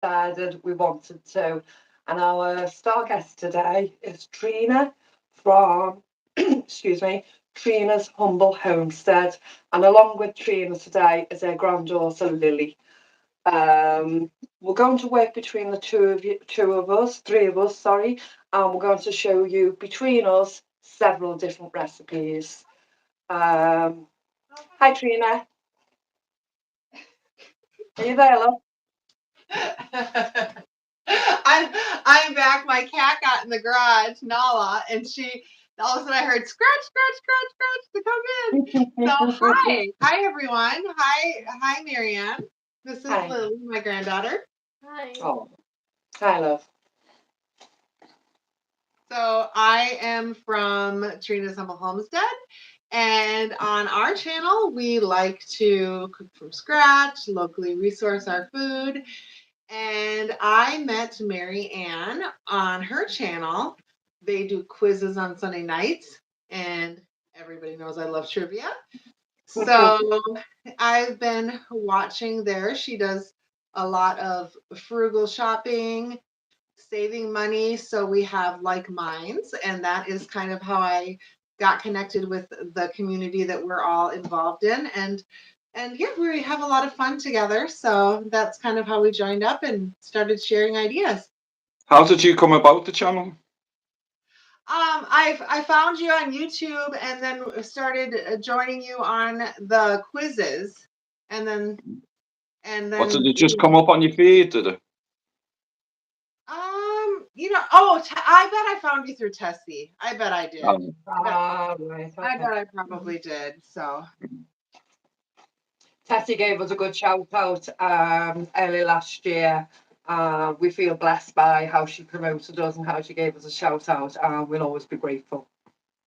decided we wanted to. And our star guest today is Trina from, excuse me, Trina's Humble Homestead. And along with Trina today is her granddaughter Lily. We're going to work between the three of us, sorry, and we're going to show you between us several different recipes. Hi Trina, are you there, love? I'm back. My cat got in the garage, Nala, and all of a sudden I heard scratch, scratch, scratch, scratch to come in. So hi everyone. Hi Marianne. This is Hi. Lily, my granddaughter. Hi. Oh, hi, love. So I am from Trina's Humble Homestead, and on our channel we like to cook from scratch, locally resource our food. And I met Mary Ann on her channel. They do quizzes on Sunday nights, and everybody knows I love trivia. So I've been watching there. She does a lot of frugal shopping, saving money. So we have like minds, and that is kind of how I got connected with the community that we're all involved in. And yeah, we have a lot of fun together. So that's kind of how we joined up and started sharing ideas. How did you come about the channel? I found you on YouTube and then started joining you on the quizzes, and then What, did it just come up on your feed? Did it? I bet I found you through Tessie. I bet I did. Right, okay. I bet I probably did. So Tessie gave us a good shout out early last year. We feel blessed by how she promoted us and how she gave us a shout out, and we'll always be grateful.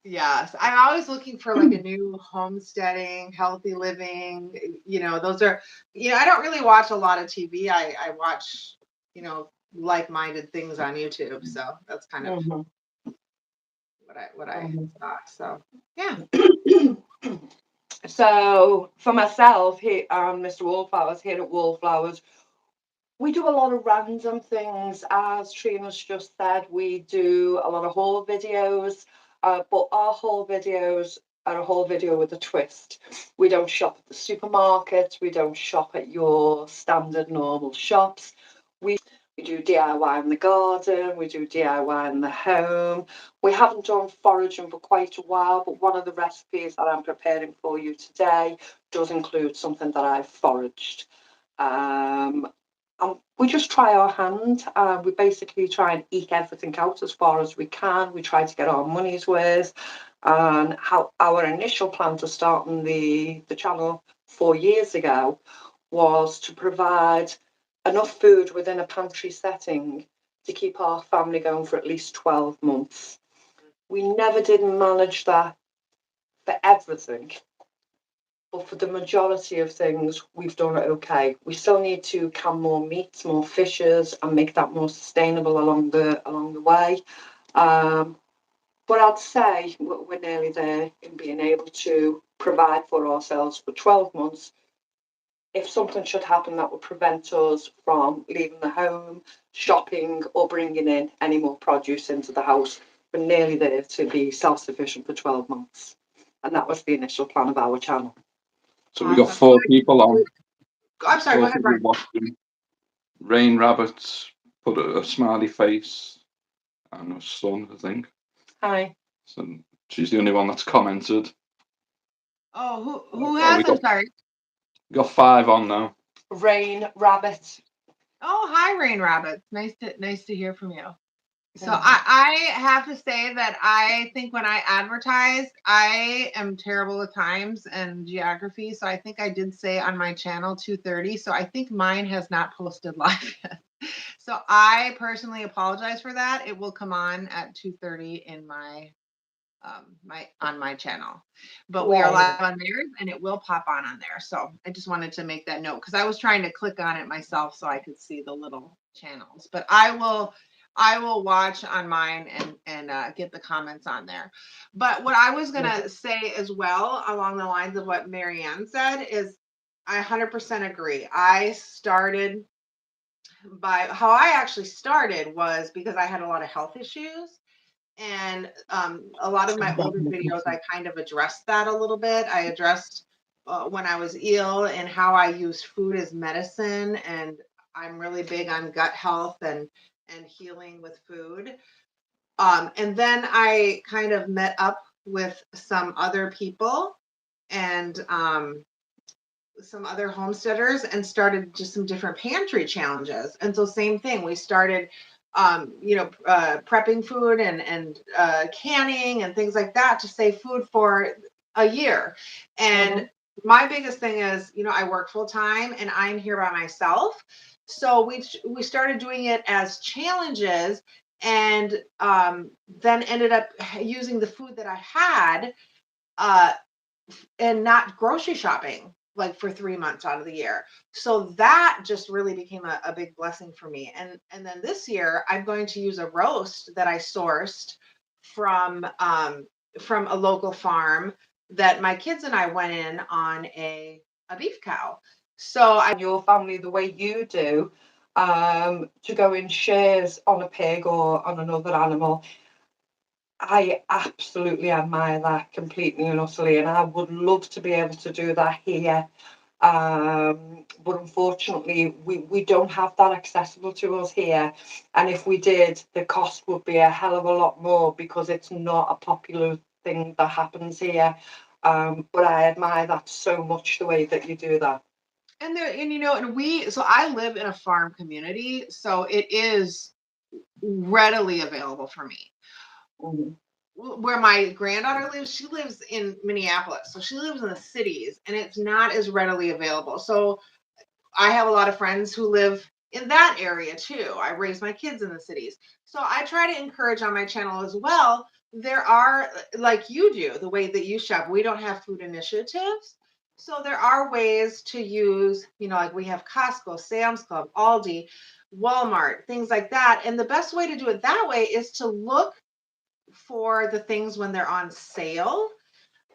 yes, I'm always looking for like a new homesteading, healthy living. Those are, I don't really watch a lot of TV. I watch, like-minded things on YouTube. So that's kind of what I thought. So yeah. So for myself here, Mr. Wallflowers here at Wallflowers, we do a lot of random things. As Trina's just said, we do a lot of haul videos, but our haul videos are a haul video with a twist. We don't shop at the supermarket. We don't shop at your standard normal shops. We do DIY in the garden. We do DIY in the home. We haven't done foraging for quite a while, but one of the recipes that I'm preparing for you today does include something that I've foraged. And we just try our hand. We basically try and eke everything out as far as we can. We try to get our money's worth. And how our initial plan to starting the channel 4 years ago was to provide enough food within a pantry setting to keep our family going for at least 12 months. We never did manage that for everything, but for the majority of things, we've done it okay. We still need to can more meats, more fishes, and make that more sustainable along the way. But I'd say we're nearly there in being able to provide for ourselves for 12 months. If something should happen that would prevent us from leaving the home, shopping, or bringing in any more produce into the house, we're nearly there to be self-sufficient for 12 months. And that was the initial plan of our channel. So we got 4 people on. I'm sorry, go ahead, Brian. Watching. Rain Rabbit put a smiley face, and her son, I think. Hi. So she's the only one that's commented. Oh, who has? I'm sorry. We got 5 on now. Rain Rabbit. Oh, hi, Rain Rabbit. Nice to hear from you. So I have to say that I think when I advertise, I am terrible with times and geography. So I think I did say on my channel 2:30. So I think mine has not posted live yet. So I personally apologize for that. It will come on at 2:30 in my on my channel, but we are live on theirs and it will pop on there. So I just wanted to make that note because I was trying to click on it myself so I could see the little channels, but I will watch on mine and get the comments on there. But what I was going to say as well, along the lines of what Marianne said, is I 100% agree. I started by how I actually started was because I had a lot of health issues. And a lot of my older videos, I kind of addressed that a little bit. I addressed when I was ill and how I use food as medicine. And I'm really big on gut health and healing with food. And then I kind of met up with some other people and some other homesteaders and started just some different pantry challenges. And so same thing, we started prepping food and canning and things like that to save food for a year. And my biggest thing is, I work full time and I'm here by myself. So we started doing it as challenges, and then ended up using the food that I had uh, and not grocery shopping like for 3 months out of the year. So that just really became a big blessing for me. And then this year I'm going to use a roast that I sourced from a local farm that my kids and I went in on a beef cow. So I Your family the way you do, to go in shares on a pig or on another animal. I absolutely admire that completely and utterly, and I would love to be able to do that here. But unfortunately, we don't have that accessible to us here. And if we did, the cost would be a hell of a lot more because it's not a popular thing that happens here. But I admire that so much, the way that you do that. so I live in a farm community, so it is readily available for me. Mhm. Where my granddaughter lives, she lives in Minneapolis. So she lives in the cities and it's not as readily available. So I have a lot of friends who live in that area too. I raise my kids in the cities. So I try to encourage on my channel as well. There are, like you do, the way that you shop, we don't have food initiatives. So there are ways to use, like we have Costco, Sam's Club, Aldi, Walmart, things like that. And the best way to do it that way is to look for the things when they're on sale.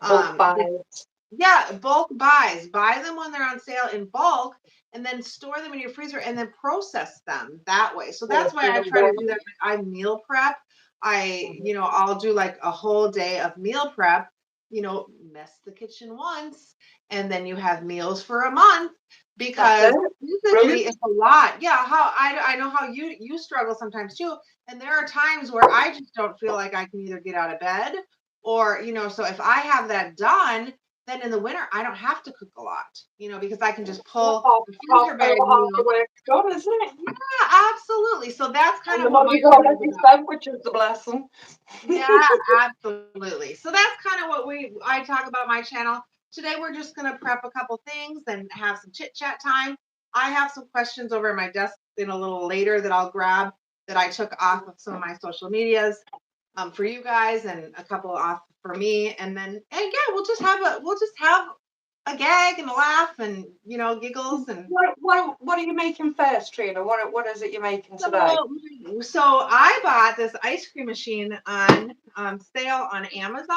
Bulk Um, buys. yeah, bulk buys. Buy them when they're on sale in bulk and then store them in your freezer and then process them that way. So Yeah, that's why I try to do that. I meal prep. I'll do like a whole day of meal prep, mess the kitchen once, and then you have meals for a month That's because it. physically Brilliant. it's a lot. Yeah, how I know how you struggle sometimes too. And there are times where I just don't feel like I can either get out of bed or, so if I have that done, then in the winter I don't have to cook a lot, because I can just pull the freezer Half bag the meal. work's done, isn't it? Yeah, absolutely. So that's kind And of the what my money's already channel is about. spent, which is the blessing. Yeah, absolutely. So that's kind of what I talk about my channel. Today we're just going to prep a couple things and have some chit chat time. I have some questions over at my desk in a little later that I'll grab that I took off of some of my social medias for you guys and a couple off for me. And yeah, we'll just have a gag and a laugh and giggles and What are you making first, Trina? What is it you're making today? so I bought this ice cream machine on sale on Amazon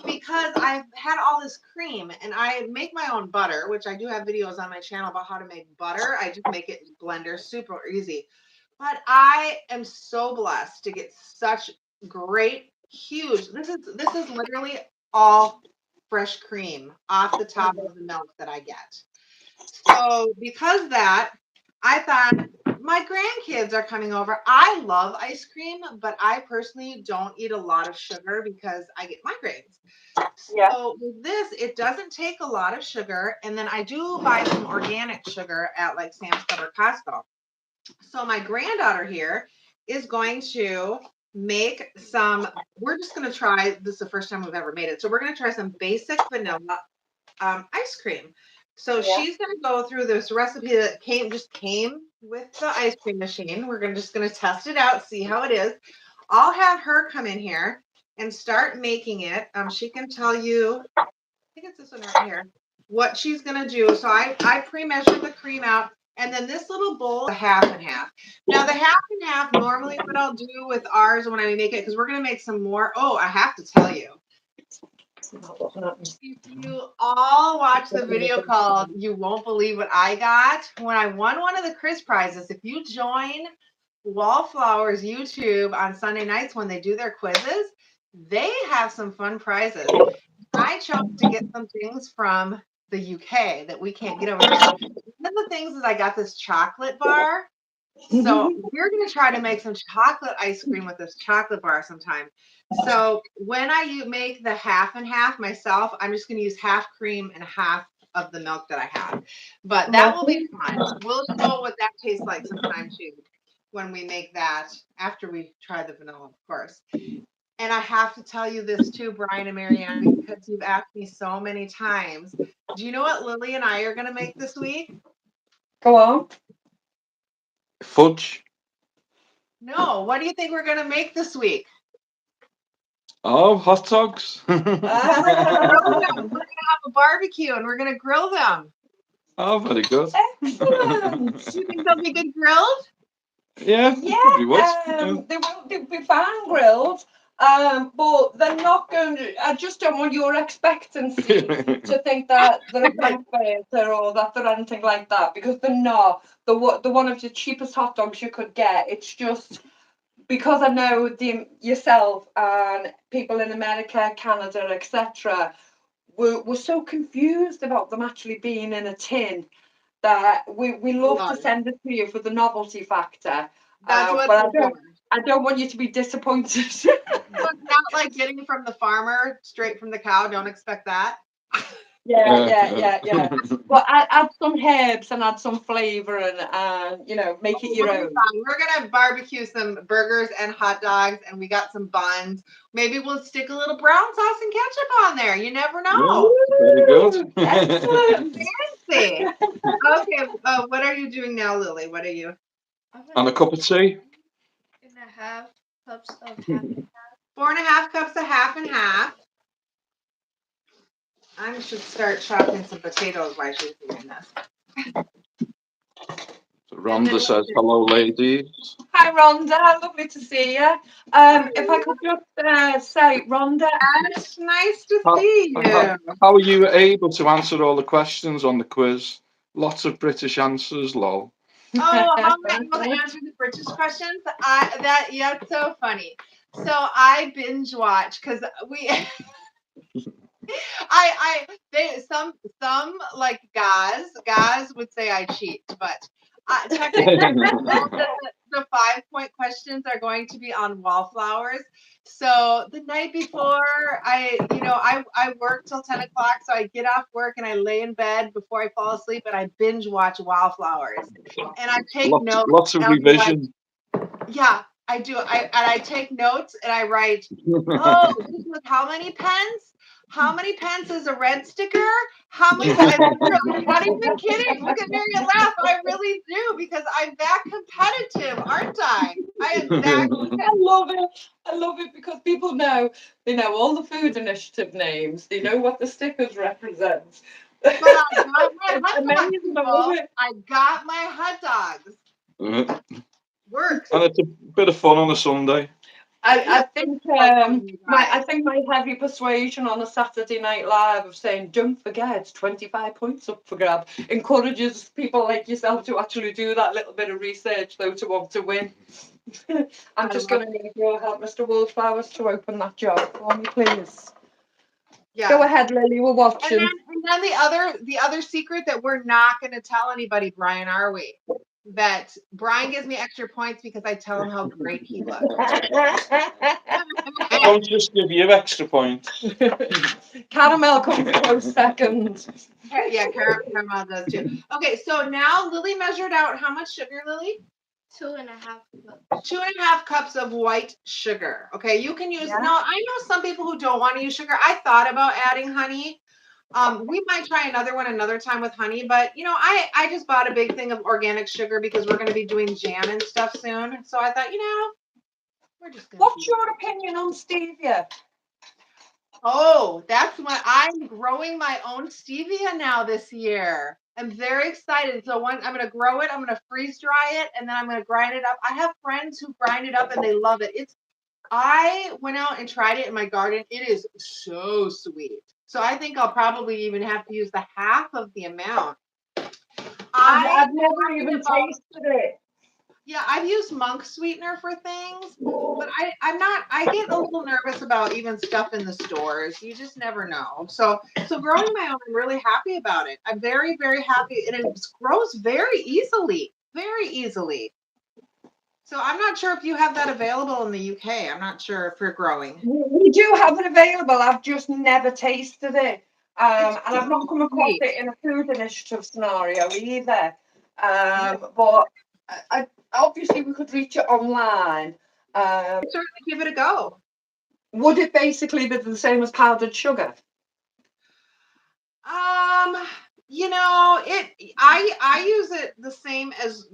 because I've had all this cream and I make my own butter, which I do have videos on my channel about how to make butter. I just make it in blender, super easy. But I am so blessed to get such great, huge. This is literally all fresh cream off the top of the milk that I get. So because of that, I thought my grandkids are coming over. I love ice cream, but I personally don't eat a lot of sugar because I get migraines. Yeah. So with this, it doesn't take a lot of sugar. And then I do buy some organic sugar at like Sam's Club or Costco. So my granddaughter here is going to make some, we're just going to try, this is the first time we've ever made it. So we're going to try some basic vanilla ice cream. So Yeah. she's going to go through this recipe that came with the ice cream machine. We're just going to test it out, see how it is. I'll have her come in here and start making it. She can tell you, I think it's this one right here, what she's going to do. So I pre-measured the cream out. And then this little bowl, a half and half. Now the half and half, normally what I'll do with ours when I make it, because we're going to make some more. Oh, I have to tell you. If you all watch the video called You Won't Believe What I Got, when I won one of the Chris prizes, if you join Wallflowers YouTube on Sunday nights when they do their quizzes, they have some fun prizes. I chose to get some things from the UK that we can't get over here. One of the things is I got this chocolate bar. So we're going to try to make some chocolate ice cream with this chocolate bar sometime. So when I make the half and half myself, I'm just going to use half cream and half of the milk that I have. But that will be fun. We'll show what that tastes like sometime too when we make that after we try the vanilla, of course. And I have to tell you this too, Brian and Marianne, because you've asked me so many times. Do you know what Lily and I are going to make this week? Go on. Fudge. No. What do you think we're going to make this week? Oh, hot dogs. We're going to have a barbecue and we're going to grill them. Oh, very good. Excellent. Do you think they'll be good grilled? Yeah, probably would. They'll be fine grilled. But they're not going to. I just don't want your expectancy to think that they're a banter or that they're anything like that, because they're not. They're one of the cheapest hot dogs you could get. It's just because I know yourself and people in America, Canada, etc. We're so confused about them actually being in a tin that we love to send it to you for the novelty factor. That's what but I don't want you to be disappointed. So it's not like getting from the farmer straight from the cow. Don't expect that. Yeah. But add some herbs and add some flavour and make it your own. We're gonna barbecue some burgers and hot dogs, and we got some buns. Maybe we'll stick a little brown sauce and ketchup on there. You never know. Very good. Excellent. Fancy. Okay. What are you doing now, Lily? What are you? And a cup of tea. 4.5 cups of half and 4.5 cups of half and half. I should start chopping some potatoes while she's doing this. Rhonda says, hello, ladies. Hi, Rhonda. Lovely to see you. If I could just say, Rhonda. It's nice to see you. How are you able to answer all the questions on the quiz? Lots of British answers, lol. Oh, how am I able to answer the British questions? That's so funny. So I binge watch because some like guys would say I cheat, but technically the 5-point questions are going to be on wallflowers. So the night before, I work till 10 o'clock, so I get off work and I lay in bed before I fall asleep and I binge watch wallflowers, and I take notes. Lots of revision. Yeah, I do. I take notes and I write. Oh, this was how many pence? How many pence is a red sticker? How many? I'm not even kidding. Look at Mary and laugh. I really do, because I'm that competitive, aren't I? I am that competitive. I love it because people know. They know all the food initiative names. They know what the stickers represent. But I got my hot dogs, Amazing, I love it. I got my hot dogs. Works. And it's a bit of fun on a Sunday. I think my heavy persuasion on a Saturday Night Live of saying, don't forget, 25 points up for grab, encourages people like yourself to actually do that little bit of research, though, to want to win. I'm just going to need your help, Mr. Wallflowers, to open that jar for me, please. Yeah. Go ahead, Lily, we're watching. And then the other secret that we're not going to tell anybody, Brian, are we? That Brian gives me extra points because I tell him how great he looks. I don't just give you extra points. Caramel comes a close second. Yeah, caramel does too. Okay, so now Lily measured out how much sugar, Lily? 2.5 cups. 2.5 cups of white sugar. Okay, you can use. Now, I know some people who don't want to use sugar. I thought about adding honey. We might try another one another time with honey, but I just bought a big thing of organic sugar because we're going to be doing jam and stuff soon. So I thought, we're just going to. What's your opinion on stevia? Oh, that's when I'm growing my own stevia now this year. I'm very excited. So I'm going to grow it. I'm going to freeze dry it, and then I'm going to grind it up. I have friends who grind it up and they love it. I went out and tried it in my garden. It is so sweet. So I think I'll probably even have to use the half of the amount. I've never even tasted it. Yeah, I've used monk sweetener for things, but I get a little nervous about even stuff in the stores. You just never know. So growing my own, I'm really happy about it. I'm very, very happy. And it grows very easily, very easily. So I'm not sure if you have that available in the UK. I'm not sure if you're growing. We do have it available. I've just never tasted it. And I've not come across it in a food initiative scenario either. But obviously we could reach it online. Certainly give it a go. Would it basically be the same as powdered sugar? I use it the same as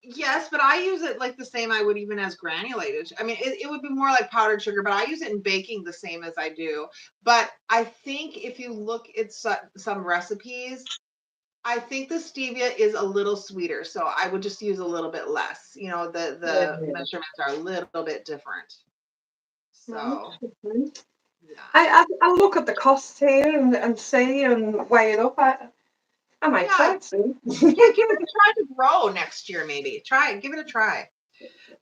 yes, but I use it like the same I would even as granulated. I mean, it would be more like powdered sugar, but I use it in baking the same as I do. But I think if you look at some recipes, I think the stevia is a little sweeter, so I would just use a little bit less. The measurements are a little bit different. So yeah. I look at the costs here and see and weigh it up. I might try it soon. Give it a try to grow next year, maybe. Give it a try.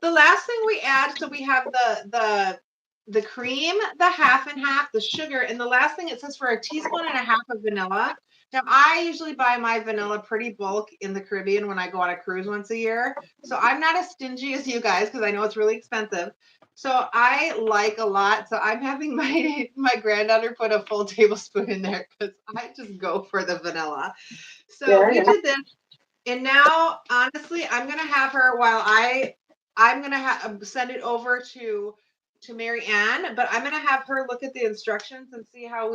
The last thing we add, so we have the cream, the half and half, the sugar, and the last thing it says for a teaspoon and a half of vanilla. Now, I usually buy my vanilla pretty bulk in the Caribbean when I go on a cruise once a year. So I'm not as stingy as you guys because I know it's really expensive. So I like a lot. So I'm having my granddaughter put a full tablespoon in there because I just go for the vanilla. So we did this. And now, honestly, I'm going to have her I'm going to send it over to Mary Ann, but I'm going to have her look at the instructions and see how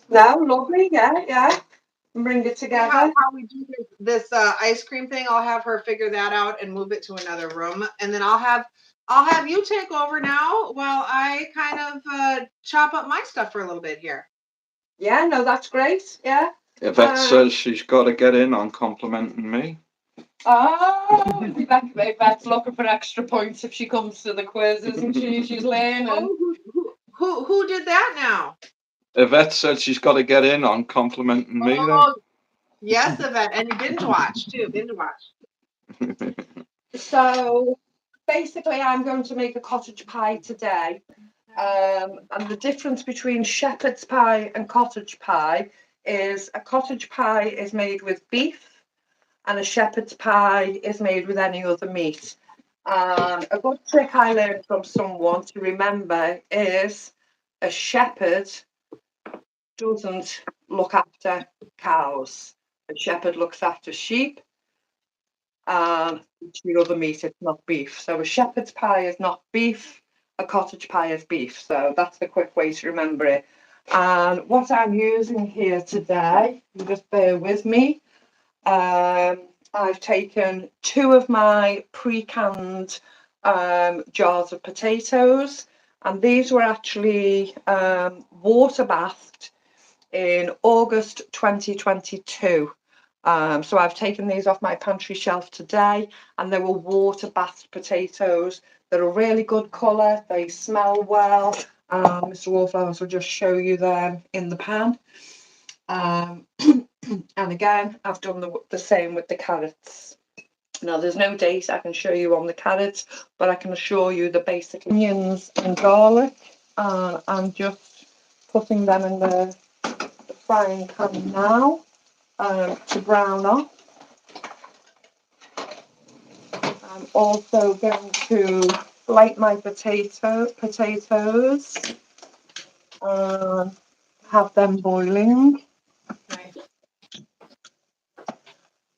No, lovely, yeah. Bring it together. How we do this ice cream thing. I'll have her figure that out and move it to another room, and then I'll have you take over now while I kind of chop up my stuff for a little bit here. Yeah, no, that's great. Yeah. Yvette says she's got to get in on complimenting me. Oh, Yvette's looking for extra points if she comes to the quiz, isn't she? She's learning. Oh, who did that now? Yvette said she's got to get in on complimenting me. Oh, yes, Yvette, and you binge watch too. Binge watch. So basically, I'm going to make a cottage pie today. And the difference between shepherd's pie and cottage pie is a cottage pie is made with beef and a shepherd's pie is made with any other meat. And a good trick I learned from someone to remember is a shepherd doesn't look after cows. A shepherd looks after sheep and the other meat is not beef. So a shepherd's pie is not beef, a cottage pie is beef. So that's the quick way to remember it. And what I'm using here today, you just bear with me. I've taken 2 of my pre-canned jars of potatoes, and these were actually water bathed in August 2022. So I've taken these off my pantry shelf today, and they were water bathed potatoes. They're a really good colour, they smell well. Mr. Wallflowers will just show you them in the pan. And again, I've done the same with the carrots. Now, there's no date I can show you on the carrots, but I can assure you the basic onions and garlic. I'm just putting them in the frying pan now to brown up. I'm also going to light my potatoes and have them boiling. Nice.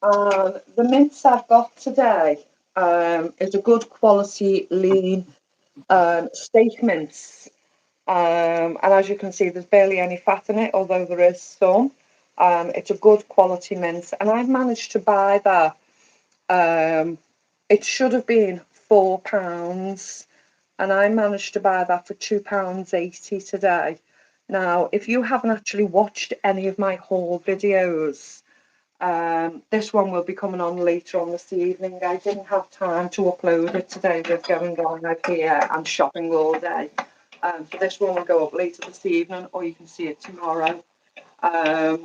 The mince I've got today is a good quality lean steak mince. And as you can see, there's barely any fat in it, although there is some. It's a good quality mince, and I've managed to buy that. It should have been £4, and I managed to buy that for £2.80 today. Now, if you haven't actually watched any of my haul videos, This one will be coming on later on this evening. I didn't have time to upload it today with going live here and shopping all day. So this one will go up later this evening, or you can see it tomorrow. But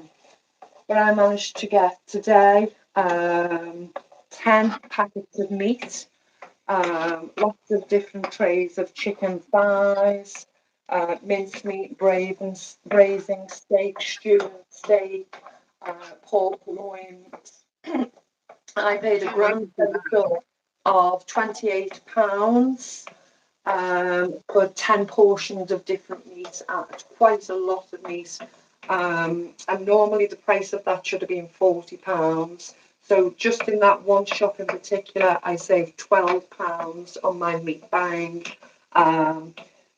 I managed to get today 10 packets of meat, lots of different trays of chicken thighs, mincemeat, braising steak, stewed steak, pork loins. I paid a grand total of £28 for 10 portions of different meat, quite a lot of meat. And normally the price of that should have been £40. So just in that one shop in particular, I saved £12 on my meat buying. And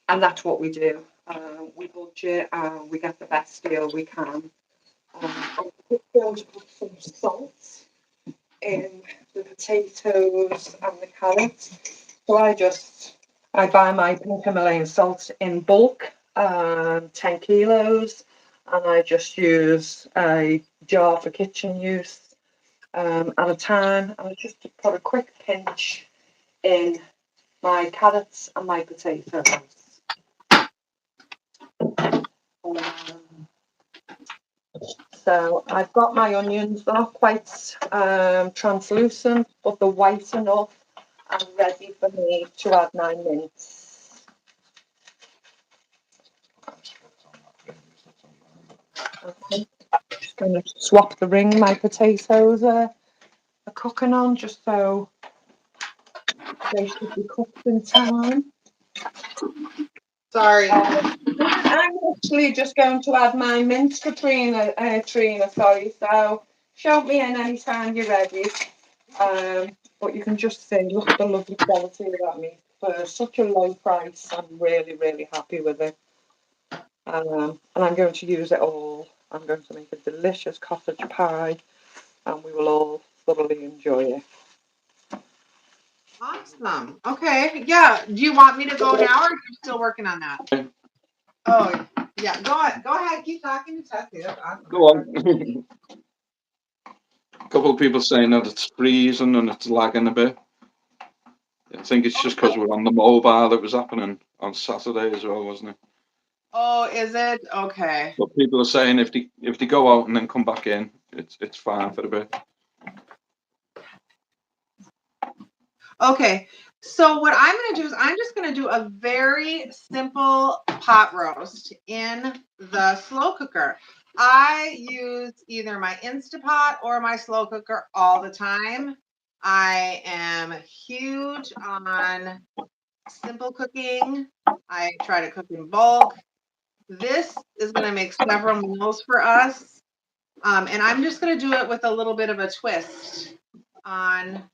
that's what we do. We budget and we get the best deal we can. I'm just going to put some salt in the potatoes and the carrots. So I buy my pink Himalayan salt in bulk, 10 kilos, and I just use a jar for kitchen use at a time. And I just put a quick pinch in my carrots and my potatoes. So I've got my onions, they're not quite translucent, but they're white enough and ready for me to add my mince. Okay. Just going to swap the ring my potatoes are cooking on, just so they should be cooked in time. Sorry. I'm actually just going to add my mince for Trina, sorry. So shout me in anytime you're ready. But you can just see, look at the lovely quality of that meat. For such a low price, I'm really, really happy with it. And I'm going to use it all. I'm going to make a delicious cottage pie, and we will all thoroughly enjoy it. Awesome. Okay. Yeah. Do you want me to go now, or are you still working on that? Oh, yeah. Go ahead. Go ahead. Keep talking to Tessie. That's awesome. Go on. A couple of people saying that it's freezing and it's lagging a bit. I think it's just because we're on the mobile. It was happening on Saturday as well, wasn't it? Oh, is it? Okay. But people are saying if they go out and then come back in, it's fine for a bit. Okay. So what I'm going to do is I'm just going to do a very simple pot roast in the slow cooker. I use either my Instapot or my slow cooker all the time. I am huge on simple cooking. I try to cook in bulk. This is going to make several meals for us. And I'm just going to do it with a little bit of a twist on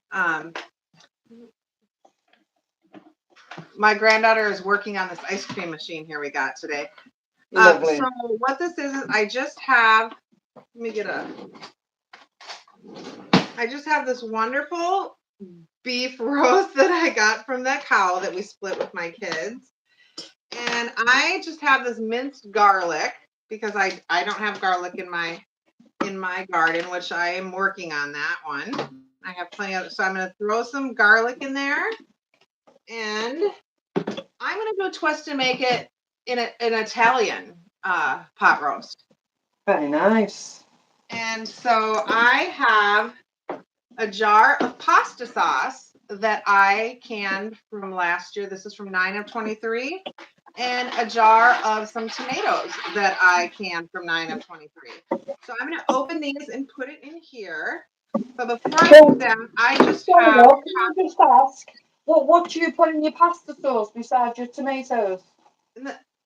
my granddaughter is working on this ice cream machine here we got today. Lovely. So what this is I just have, I just have this wonderful beef roast that I got from that cow that we split with my kids. And I just have this minced garlic because I don't have garlic in my garden, which I am working on that one. I have plenty of it. So I'm going to throw some garlic in there. And I'm going to do a twist and make it in an Italian pot roast. Very nice. And so I have a jar of pasta sauce that I canned from last year. This is from 9 of 23. And a jar of some tomatoes that I canned from 9 of 23. So I'm going to open these and put it in here. But before I do that, I just have... Can I just ask, what do you put in your pasta sauce besides your tomatoes?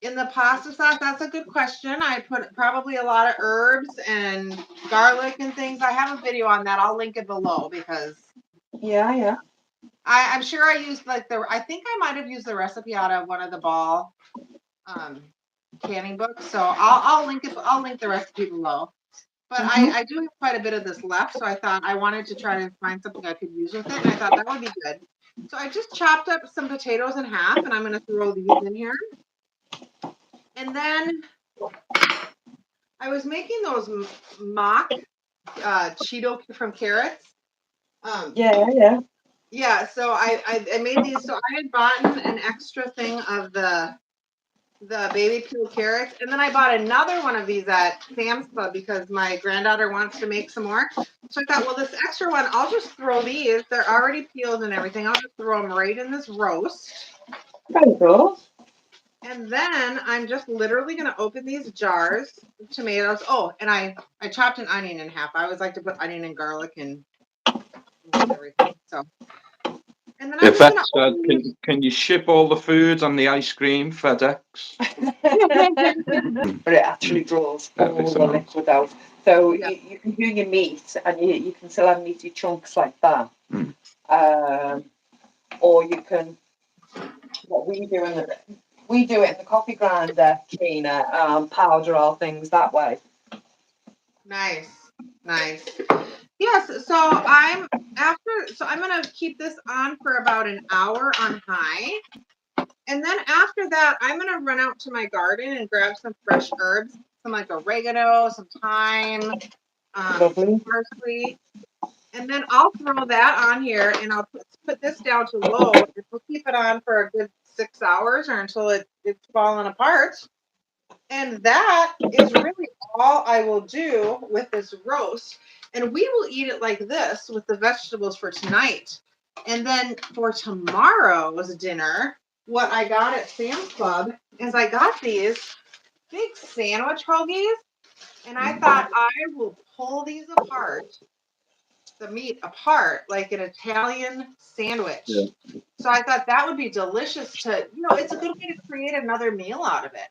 In the pasta sauce, that's a good question. I put probably a lot of herbs and garlic and things. I have a video on that. I'll link it below because... Yeah. I'm sure I used I think I might have used the recipe out of one of the Ball canning books. So I'll link it. I'll link the recipe below. But I do have quite a bit of this left, so I thought I wanted to try to find something I could use with it, and I thought that would be good. So I just chopped up some potatoes in half, and I'm going to throw these in here. And then I was making those mock Cheeto from carrots. Yeah. Yeah, so I made these. So I had bought an extra thing of the baby peel carrots, and then I bought another one of these at Sam's Club because my granddaughter wants to make some more. So I thought, well, this extra one, I'll just throw these. They're already peeled and everything. I'll just throw them right in this roast. Very good. And then I'm just literally going to open these jars of tomatoes. Oh, and I chopped an onion in half. I always like to put onion and garlic and everything. So, and then I'm If just that going to said, open these. can you ship all the food and the ice cream FedEx? But it actually draws all the Excellent. liquid out. So Yeah. you can do your meat and you can still have meaty chunks like that. Mm. Or you can, what we do we do it in the coffee grinder, Trina, powder all things that way. Nice. Yes, so I'm gonna keep this on for about an hour on high. And then after that, I'm gonna run out to my garden and grab some fresh herbs, some like oregano, some thyme, Lovely. parsley. And then I'll throw that on here and I'll put this down to low and we'll keep it on for a good 6 hours or until it's falling apart. And that is really all I will do with this roast. And we will eat it like this with the vegetables for tonight. And then for tomorrow's dinner, what I got at Sam's Club is I got these big sandwich hoagies. And I thought I will pull these apart, the meat apart, like an Italian sandwich. Yeah. So I thought that would be delicious it's a good way to create another meal out of it.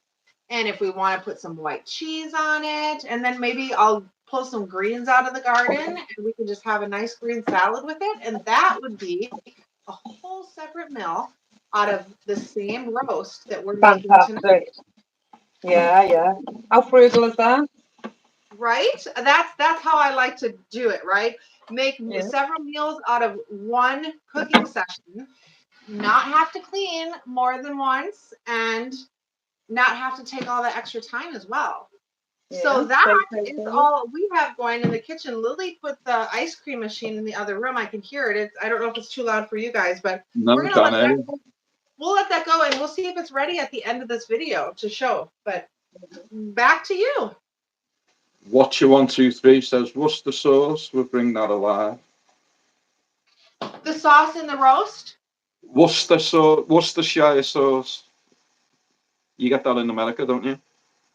And if we want to put some white cheese on it, and then maybe I'll pull some greens out of the garden and we can just have a nice green salad with it. And that would be a whole separate meal out of the same roast that we're making tonight. Fantastic. Yeah. How frugal is that? Right? That's how I like to do it, right? Make Yeah. several meals out of one cooking session, not have to clean more than once, and not have to take all the extra time as well. So that is all we have going in the kitchen. Lily put the ice cream machine in the other room. I can hear it. I don't know if it's too loud for you guys, but we're gonna let that go. We'll let that go and we'll see if it's ready at the end of this video to show. But back to you. Watcher 123 says Worcester sauce. We'll bring that alive. The sauce in the roast. Worcestershire sauce. You get that in America, don't you?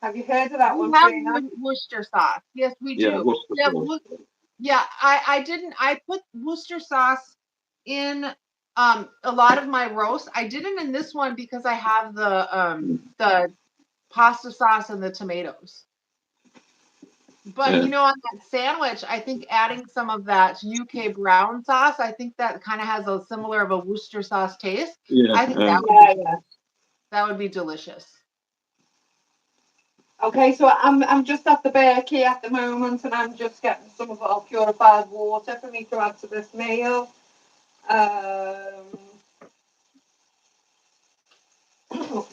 Have you heard of that one, We have Trina? Worcester sauce. Yes, we Yeah, do. Worcester sauce. Yeah, I didn't. I put Worcester sauce in a lot of my roast. I didn't in this one because I have the pasta sauce and the tomatoes. But Yeah. on that sandwich, I think adding some of that UK brown sauce, I think that kind of has a similar of a Worcester sauce taste. Yeah. I think that would be delicious. Okay, so I'm just at the bakery at the moment, and I'm just getting some of our purified water for me to add to this meal.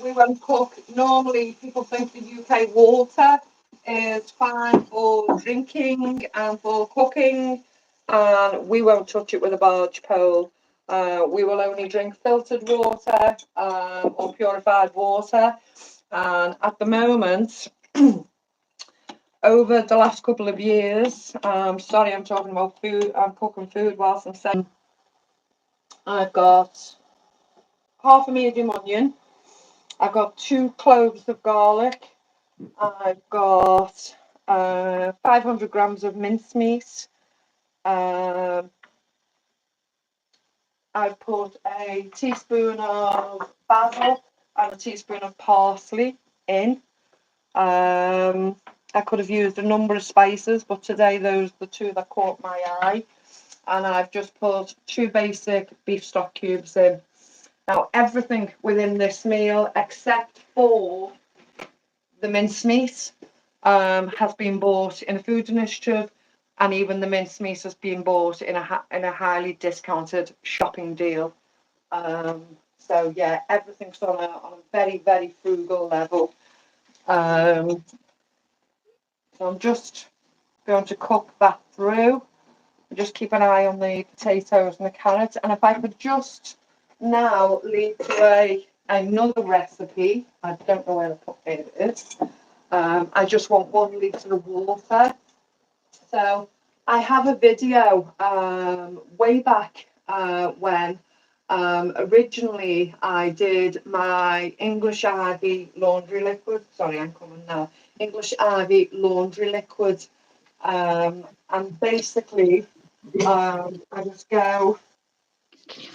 We won't cook. Normally, people think the UK water is fine for drinking and for cooking, and we won't touch it with a barge pole. We will only drink filtered water or purified water. And at the moment, over the last couple of years, sorry, I'm talking about food. I'm cooking food whilst I'm saying I've got half a medium onion. I've got 2 cloves of garlic. I've got 500 grams of mincemeat. I've put a teaspoon of basil and a teaspoon of parsley in. I could have used a number of spices, but today those are the 2 that caught my eye. And I've just put 2 basic beef stock cubes in. Now, everything within this meal, except for the mincemeat, has been bought in a food initiative, and even the mincemeat has been bought in a highly discounted shopping deal. So yeah, everything's on a very, very frugal level. So I'm just going to cook that through. Just keep an eye on the potatoes and the carrots. And if I could just now lead to another recipe, I don't know where the pot it is. I just want 1 litre of water. So I have a video way back when originally I did my English Ivy laundry liquid. Sorry, I'm coming now. English Ivy laundry liquid. And basically, I just go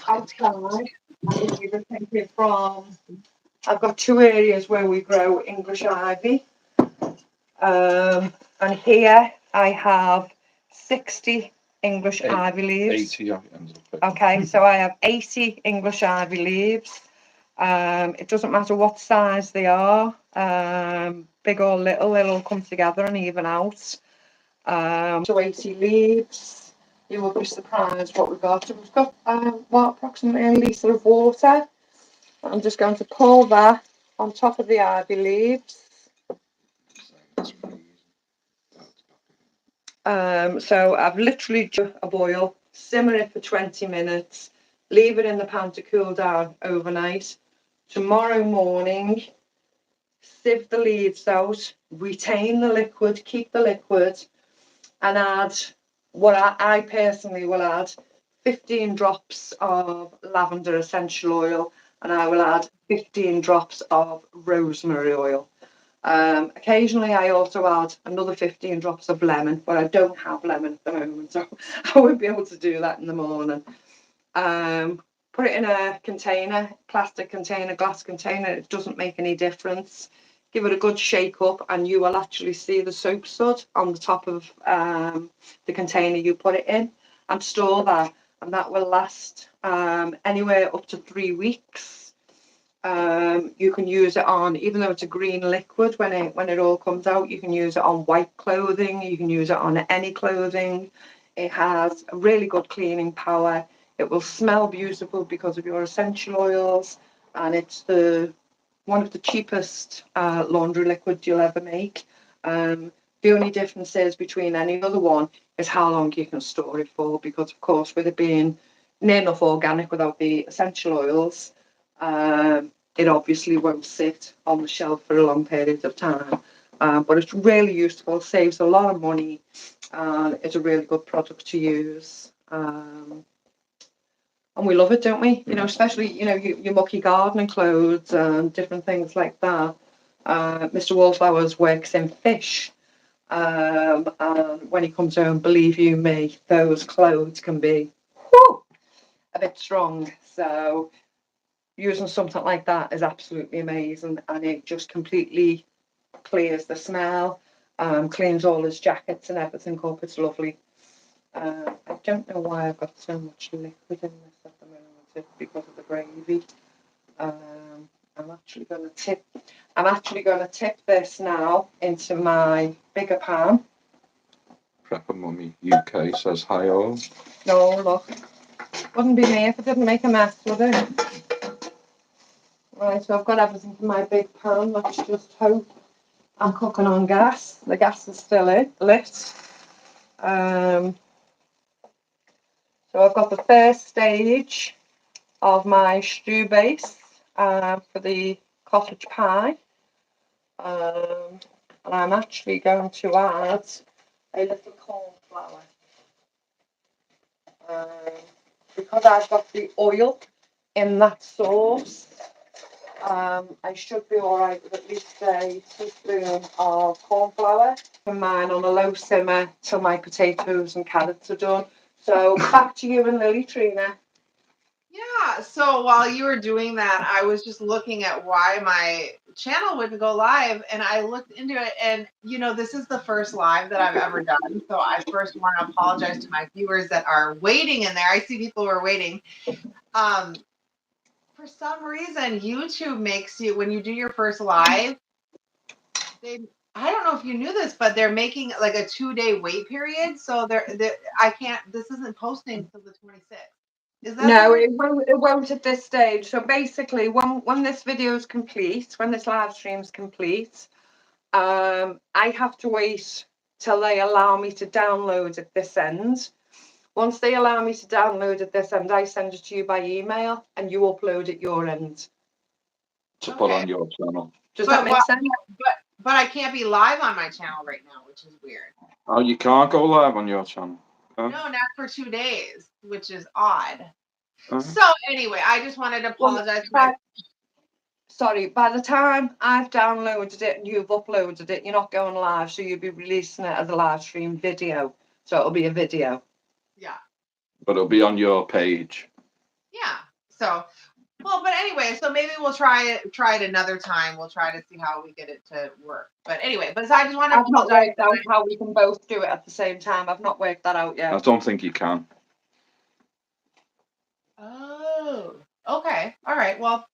outside and even take it from. I've got 2 areas where we grow English ivy. And here I have 60 English ivy leaves. 80, Okay, so I have 80 English ivy leaves. It doesn't matter what size they are, big or little, they'll all come together and even out. So 80 leaves. You will be surprised what we've got. So we've got approximately a litre of water. I'm just going to pour that on top of the ivy leaves. So I've literally just a boil, simmer it for 20 minutes, leave it in the pan to cool down overnight. Tomorrow morning, sieve the leaves out, retain the liquid, keep the liquid, and add what I personally will add 15 drops of lavender essential oil, and I will add 15 drops of rosemary oil. Occasionally I also add another 15 drops of lemon, but I don't have lemon at the moment, so I won't be able to do that in the morning. Put it in a container, plastic container, glass container, it doesn't make any difference. Give it a good shake up and you will actually see the soap sud on the top of the container you put it in, and store that, and that will last anywhere up to 3 weeks. You can use it on, even though it's a green liquid, when it all comes out, you can use it on white clothing, you can use it on any clothing. It has a really good cleaning power. It will smell beautiful because of your essential oils, and it's one of the cheapest laundry liquids you'll ever make. The only difference is between any other one is how long you can store it for, because of course with it being near enough organic without the essential oils, it obviously won't sit on the shelf for a long period of time. But it's really useful, saves a lot of money, and it's a really good product to use. And we love it, don't we? You know, especially, you know, your mucky gardening clothes and different things like that. Mr. Wallflowers works in fish. And when he comes home, believe you me, those clothes can be a bit strong. So using something like that is absolutely amazing, and it just completely clears the smell, cleans all his jackets and everything up. It's lovely. I don't know why I've got so much liquid in this at the moment. It's because of the gravy. I'm actually going to tip this now into my bigger pan. Prepper Mummy UK says hi all. No, look, wouldn't be me if I didn't make a mess with it. Right, so I've got everything in my big pan. Let's just hope I'm cooking on gas. The gas is still lit. So I've got the first stage of my stew base for the cottage pie. And I'm actually going to add a little corn flour. Because I've got the oil in that sauce, I should be all right with at least a teaspoon of corn flour. Put mine on a low simmer till my potatoes and carrots are done. So back to you and Lily, Trina. Yeah, so while you were doing that, I was just looking at why my channel wouldn't go live, and I looked into it, and you know, this is the first live that I've ever done, so I first want to apologize to my viewers that are waiting in there. I see people who are waiting. For some reason, YouTube makes you, when you do your first live, I don't know if you knew this, but they're making like a 2-day wait period, so this isn't posting until the 26th. No, it won't at this stage. So basically, when this video is complete, when this live stream is complete, I have to wait till they allow me to download at this end. Once they allow me to download at this end, I send it to you by email and you upload at your end. To put Okay. on your channel. Does that make sense? But I can't be live on my channel right now, which is weird. Oh, you can't go live on your channel. Huh? No, not for 2 days, which is odd. Uh-huh. So anyway, I just wanted to apologize. Sorry, by the time I've downloaded it and you've uploaded it, you're not going live, so you'll be releasing it as a live stream video. So it'll be a video. Yeah. But it'll be on your page. Yeah. So, well, but anyway, so maybe we'll try it another time. We'll try to see how we get it to work. But anyway, I just want to I've not apologize. worked out how we can both do it at the same time. I've not worked that out I yet. don't think you can. Oh, okay. All right. Well,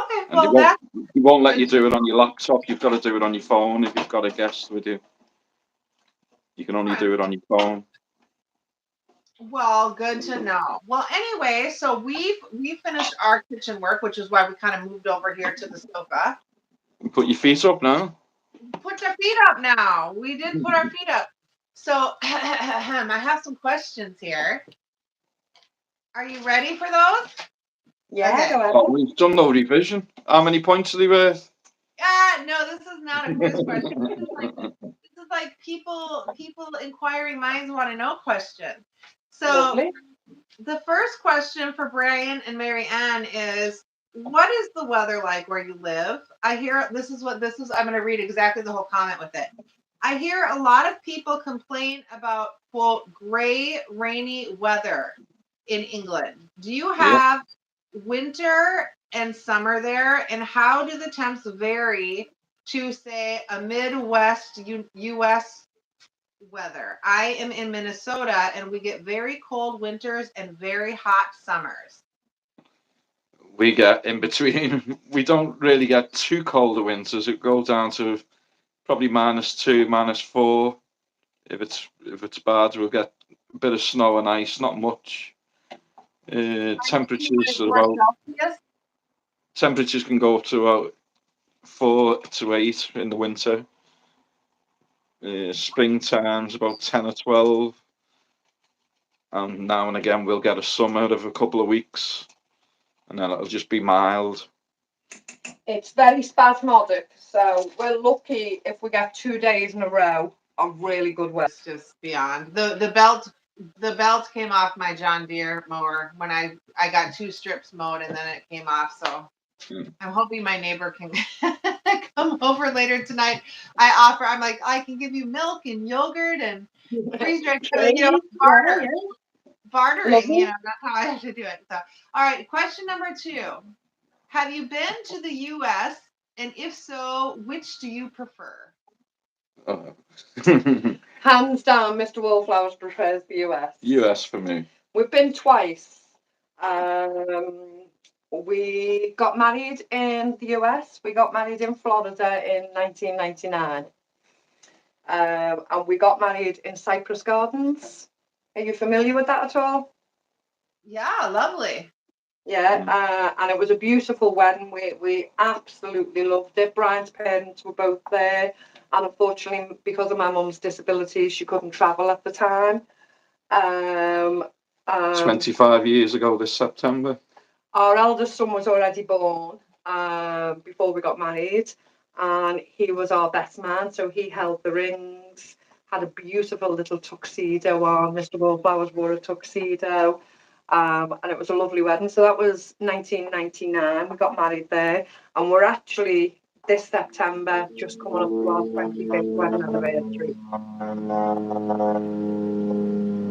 okay. And Well, he won't let you do it on your laptop. You've got to do it on your phone if you've got a guest with you. You can only do it on your phone. well, good to know. Well, anyway, so we finished our kitchen work, which is why we kind of moved over here to the sofa. Put your feet up now. Put your feet up now. We did put our feet up. So I have some questions here. Are you ready for those? Yeah, Okay. go ahead. Oh, we've done no revision. How many points are they worth? No, this is not a quiz question. This is like people inquiring minds want to know question. So Lovely. the first question for Brian and Mary Ann is, what is the weather like where you live? I hear this is. I'm going to read exactly the whole comment with it. I hear a lot of people complain about, quote, gray, rainy weather in England. Do you have winter and summer there? And how do the temps vary to, say, a Midwest U.S. weather? I am in Minnesota, and we get very cold winters and very hot summers. We get in between. We don't really get too cold of winters. It goes down to probably -2, -4. If it's bad, we'll get a bit of snow and ice, not much. Temperatures are about, temperatures can go up to about 4 to 8 in the winter. Springtime's about 10 or 12. And now and again we'll get a summer of a couple of weeks, and then it'll just be mild. It's very spasmodic, so we're lucky if we get 2 days in a row of really good weather. It's just beyond. The belt came off my John Deere mower when I got 2 strips mowed, and then it came off. So I'm hoping my neighbor can come over later tonight. I'm like, I can give you milk and yogurt and freeze dried, barter. Bartering, Lovely. that's how I have to do it. So, all right, question number 2. Have you been to the U.S.? And if so, which do you prefer? Hands down, Mr. Wallflowers prefers the US. US for me. We've been twice. We got married in the US. We got married in Florida in 1999. And we got married in Cypress Gardens. Are you familiar with that at all? Yeah, lovely. Yeah, and it was a beautiful wedding. We absolutely loved it. Brian's parents were both there, and unfortunately, because of my mum's disability, she couldn't travel at the time. 25 years ago this September. Our eldest son was already born before we got married, and he was our best man, so he held the rings, had a beautiful little tuxedo on. Mr. Wallflowers wore a tuxedo. And it was a lovely wedding. So that was 1999. We got married there, and we're actually this September just coming up to our 25th wedding anniversary.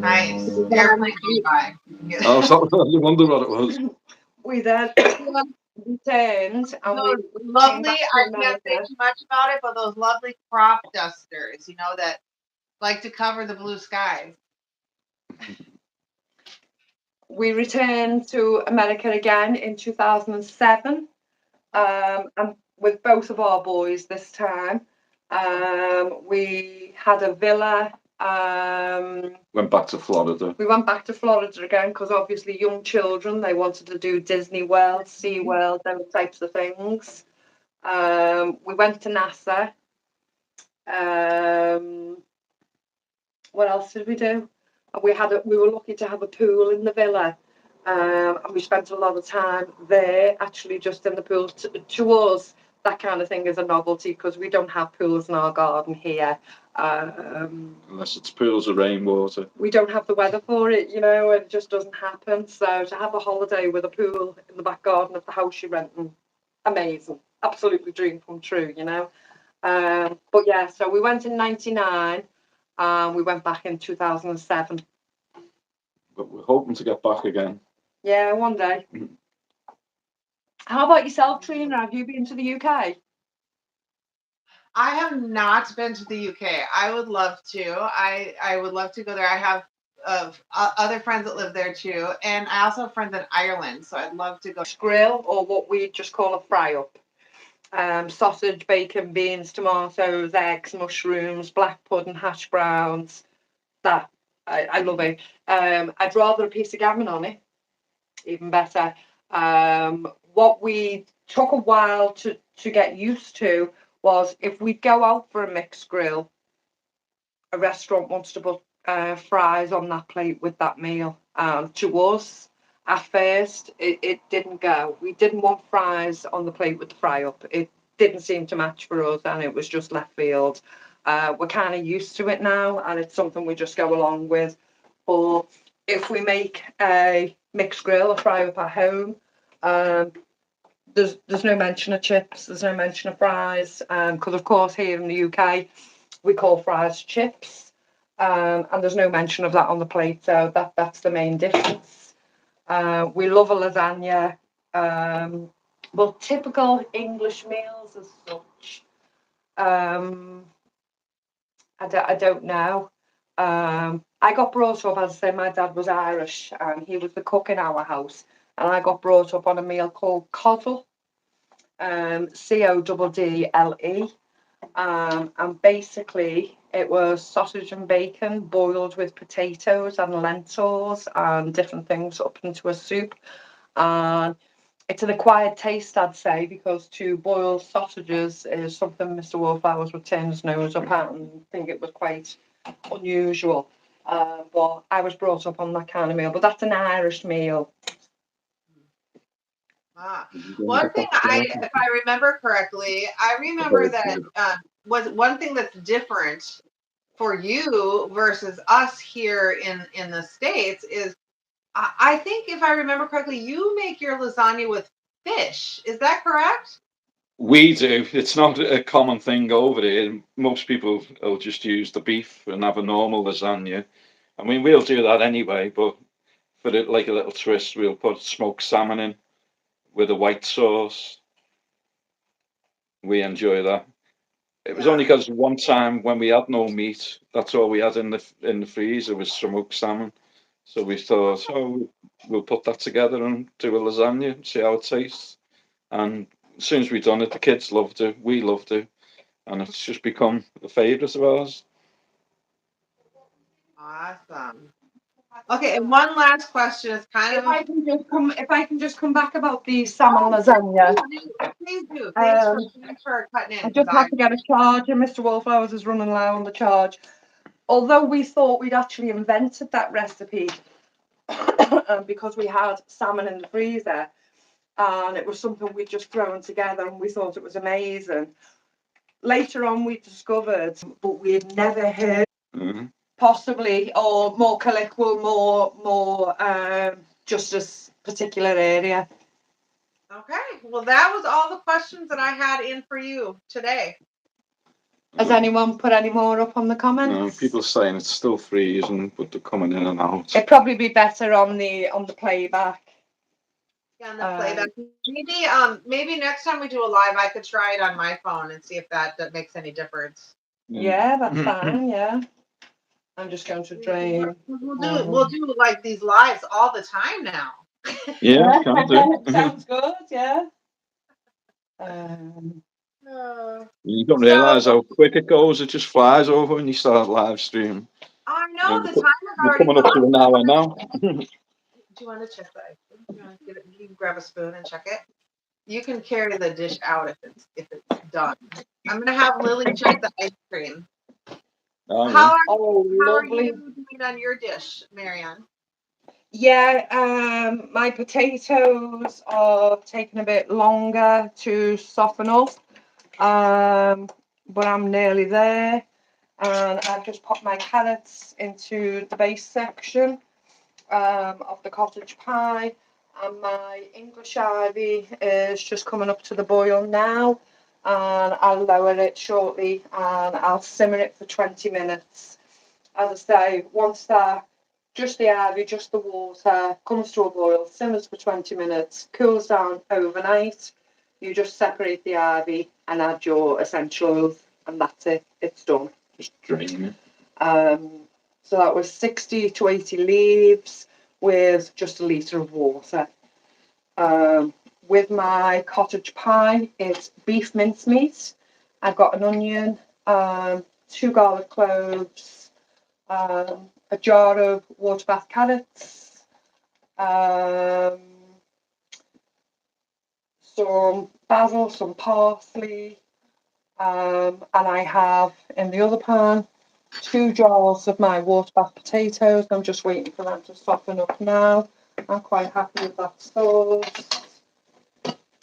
Nice. Airplane came by. Oh, so I wonder what it was. We then returned, and we Those lovely, came back to I can't America. say too much about it, but those lovely crop dusters, that like to cover the blue skies. We returned to America again in 2007, and with both of our boys this time. We had a villa. Went back to Florida. We went back to Florida again because obviously young children, they wanted to do Disney World, Sea World, those types of things. We went to NASA. What else did we do? We were lucky to have a pool in the villa, and we spent a lot of time there, actually, just in the pool. To us, that kind of thing is a novelty because we don't have pools in our garden here. Unless it's pools of rainwater. We don't have the weather for it, you know, it just doesn't happen. So to have a holiday with a pool in the back garden of the house you're renting, amazing, absolutely dream come true, you know. But yeah, so we went in '99, and we went back in 2007. But we're hoping to get back again. Yeah, one day. How about yourself, Trina? Have you been to the UK? I have not been to the UK. I would love to. I would love to go there. I have other friends that live there too, and I also have friends in Ireland, so I'd love to go. Grill, or what we just call a fry up. Sausage, bacon, beans, tomatoes, eggs, mushrooms, black pudding, hash browns. That I love it. I'd rather a piece of gammon on it, even better. What we took a while to get used to was if we go out for a mixed grill, a restaurant wants to put fries on that plate with that meal. To us, at first, it didn't go. We didn't want fries on the plate with the fry up. It didn't seem to match for us, and it was just left field. We're kind of used to it now, and it's something we just go along with. Or if we make a mixed grill, a fry up at home, there's no mention of chips, there's no mention of fries, because of course here in the UK we call fries chips, and there's no mention of that on the plate, so that's the main difference. We love a lasagna, but typical English meals as such, I don't know. I got brought up, as I say, my dad was Irish and he was the cook in our house, and I got brought up on a meal called coddle, Coddle, and basically it was sausage and bacon boiled with potatoes and lentils and different things up into a soup. And it's an acquired taste, I'd say, because to boil sausages is something Mr. Wallflowers would turn his nose up at and think it was quite unusual. But I was brought up on that kind of meal. But that's an Irish meal. One thing if I remember correctly, I remember that was one thing that's different for you versus us here in the States is I think if I remember correctly, you make your lasagna with fish. Is that correct? We do. It's not a common thing over here. Most people will just use the beef and have a normal lasagna. I mean, we'll do that anyway, but for it, like a little twist, we'll put smoked salmon in with a white sauce. We enjoy that. It was only because one time when we had no meat, that's all we had in the freezer was smoked salmon. So we thought, oh, we'll put that together and do a lasagna and see how it tastes. And as soon as we've done it, the kids loved it, we loved it, and it's just become a favourite of ours. Awesome. Okay, and one last question is kind If I can just come back about the salmon lasagna. Please do. Thanks for cutting in. I just have to get a charge, and Mr. Wallflowers is running low on the charge. Although we thought we'd actually invented that recipe because we had salmon in the freezer, and it was something we'd just thrown together, and we thought it was amazing. Later on, we discovered, but we had never heard, possibly, or more colloquial, more just this particular area. Okay, well, that was all the questions that I had in for you today. Has anyone put any more up on the comments? No, people saying it's still freezing, but they're coming in and out. It'd probably be better on the playback. Yeah, on the playback. Maybe next time we do a live, I could try it on my phone and see if that makes any difference. Yeah, that's fine. Yeah, I'm just going to drain. We'll do like these lives all the time now. Yeah, can do. Sounds good. Yeah. You don't realise how quick it goes. It just flies over when you start live stream. I know the time is We're already coming up to an hour now. Do you want to check that? You can grab a spoon and check it. You can carry the dish out if it's done. I'm gonna have Lily check the ice cream. Oh, How yeah. are Oh, how are lovely. you doing on your dish, Marianne? Yeah, my potatoes are taking a bit longer to soften up, but I'm nearly there. And I've just popped my carrots into the base section of the cottage pie, and my English ivy is just coming up to the boil now, and I'll lower it shortly and I'll simmer it for 20 minutes. As I say, once that, just the ivy, just the water comes to a boil, simmers for 20 minutes, cools down overnight, you just separate the ivy and add your essential oils, and that's it, it's done. Just drain it. So that was 60 to 80 leaves with just a litre of water. With my cottage pie, it's beef mincemeat. I've got an onion, 2 garlic cloves, a jar of water bath carrots, some basil, some parsley, and I have in the other pan 2 jars of my water bath potatoes. I'm just waiting for them to soften up now. I'm quite happy with that sauce.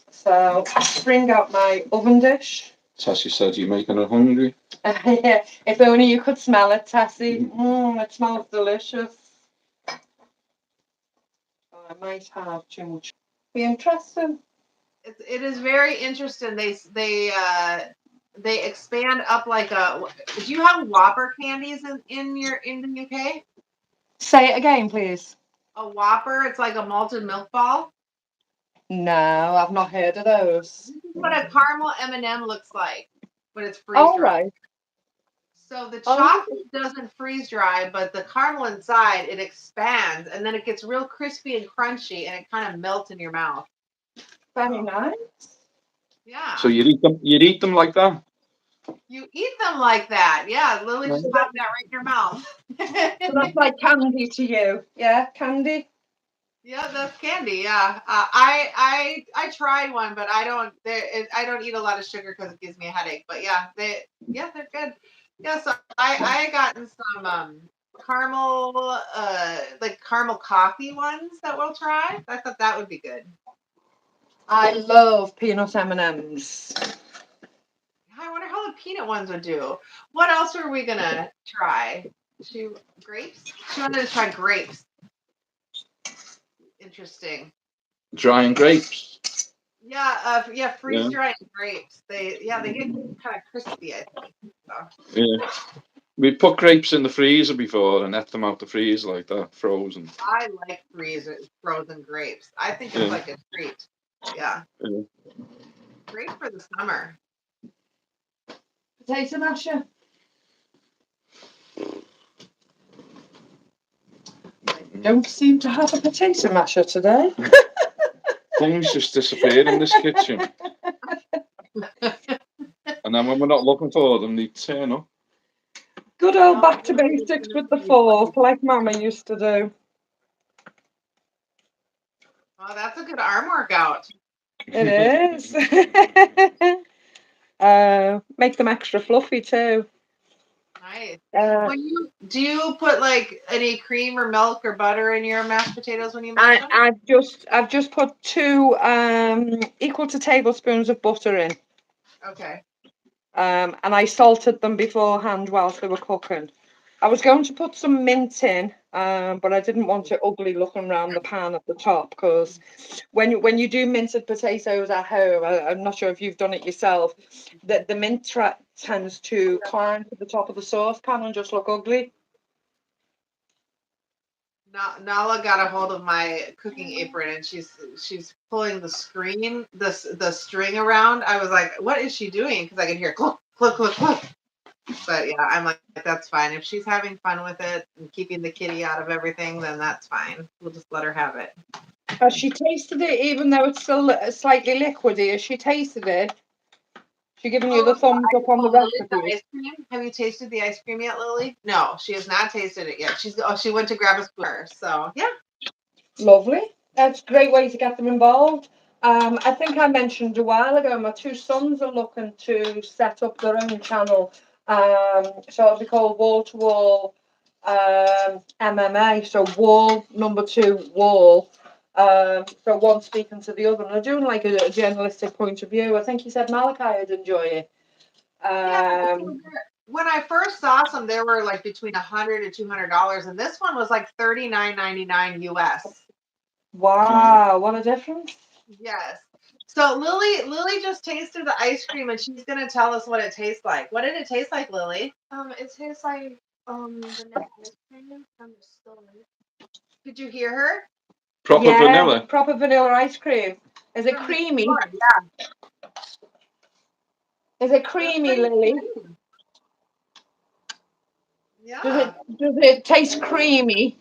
So bring out my oven dish. Tessie said you're making her hungry. Yeah, if only you could smell it, Tessie. It smells delicious. I might have too much. Be interesting. It is very interesting. They expand up like a. Do you have Whopper candies in the UK? Say it again, please. A Whopper, it's like a malted milk ball. No, I've not heard of those. This is what a caramel M&M looks like, but it's freeze All dried. right. So the Oh. chocolate doesn't freeze dry, but the caramel inside it expands, and then it gets real crispy and crunchy, and it kind of melts in your mouth. Very nice. Yeah. So you eat them like that? You eat them like that. Yeah, Lily just Right. popped that right in your mouth. So that's like candy to you. Yeah, candy. Yeah, that's candy. Yeah, I tried one, but I don't eat a lot of sugar because it gives me a headache. But yeah, they're good. Yeah, so I gotten some caramel like caramel coffee ones that we'll try. I thought that would be good. I love peanut M&Ms. I wonder how the peanut ones would do. What else are we gonna try? Grapes? She wanted to try grapes. Interesting. Drying grapes. Yeah, freeze Yeah. dried grapes. They get kind of crispy, I think. So. Yeah. We put grapes in the freezer before and ate them out the freezer like that, frozen. I like frozen grapes. I think it's like a treat. Yeah. Great for the summer. Potato masher. Don't seem to have a potato masher today. Things just disappear in this kitchen. And then when we're not looking for them, they turn up. Good old back to basics with the fork, like Mama used to do. Oh, that's a good arm workout. It is. Make them extra fluffy too. Nice. Do you put like any cream or milk or butter in your mashed potatoes when you mash them? I've just put 2 equal to tablespoons of butter in. Okay. And I salted them beforehand whilst they were cooking. I was going to put some mint in, but I didn't want it ugly looking around the pan at the top, because when you do minted potatoes at home, I'm not sure if you've done it yourself, that the mint tends to climb to the top of the saucepan and just look ugly. Nala got a hold of my cooking apron and she's pulling the string around. I was like, what is she doing? Because I could hear cluck, cluck, cluck, cluck. But yeah, I'm like, that's fine. If she's having fun with it and keeping the kitty out of everything, then that's fine. We'll just let her have it. Has she tasted it, even though it's still slightly liquidy? Has she tasted it? She giving you the thumbs up on the recipe? Ice cream. Have you tasted the ice cream yet, Lily? No, she has not tasted it yet. She went to grab a spoon. So yeah. Lovely. That's a great way to get them involved. I think I mentioned a while ago, my two sons are looking to set up their own channel. So it'll be called Wall to Wall MMA. So wall, number 2, wall. So one speaking to the other. And they're doing like a journalistic point of view. I think he said Malachi would enjoy it. Yeah, when I first saw some, they were like between $100 and $200, and this one was like $39.99 US. Wow, what a difference. Yes. So Lily just tasted the ice cream, and she's gonna tell us what it tastes like. What did it taste like, Lily? It tastes like vanilla ice cream from the store. Did you hear her? Proper Yeah, vanilla. proper vanilla ice cream. Is it From the creamy? store, yeah. Is it creamy, Lily? Yeah. Does it taste creamy?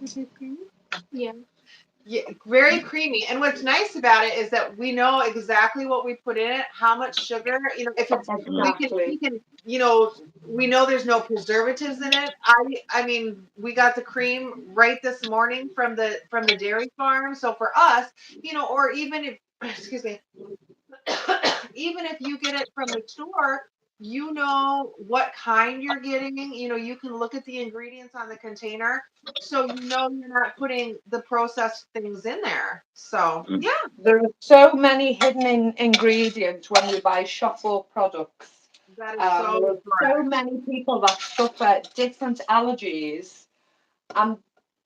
Is it creamy? Yeah. Yeah, very creamy. And what's nice about it is that we know exactly what we put in it, how much sugar, if it's we can, we know there's no preservatives in it. I mean, we got the cream right this morning from the dairy farm. So for us, or even if excuse me, even if you get it from the store, you know what kind you're getting. You can look at the ingredients on the container, so you're not putting the processed things in there. So yeah, There are so many hidden ingredients when you buy shop or products. that is There are so so correct. many people that suffer different allergies, and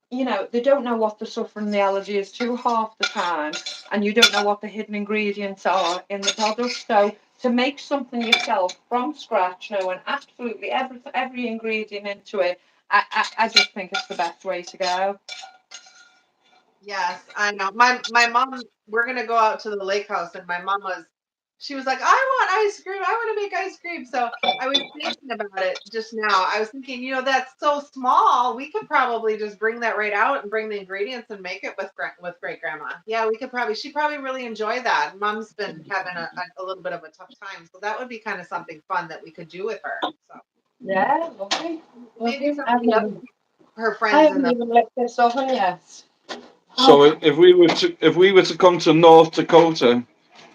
they don't know what they're suffering the allergies to half the time, and you don't know what the hidden ingredients are in the product. So to make something yourself from scratch, knowing absolutely every ingredient into it, I just think it's the best way to go. Yes, I know. My mom, we're gonna go out to the lake house, and my mom she was like, I want ice cream. I want to make ice cream. So I was thinking about it just now. I was thinking, that's so small. We could probably just bring that right out and bring the ingredients and make it with great grandma. Yeah, we could probably. She'd probably really enjoy that. Mom's been having a little bit of a tough time, so that would be kind of something fun that we could do with her. So Yeah, lovely. maybe some of her I friends in haven't the. even licked this oven yet. So if we were to come to North Dakota,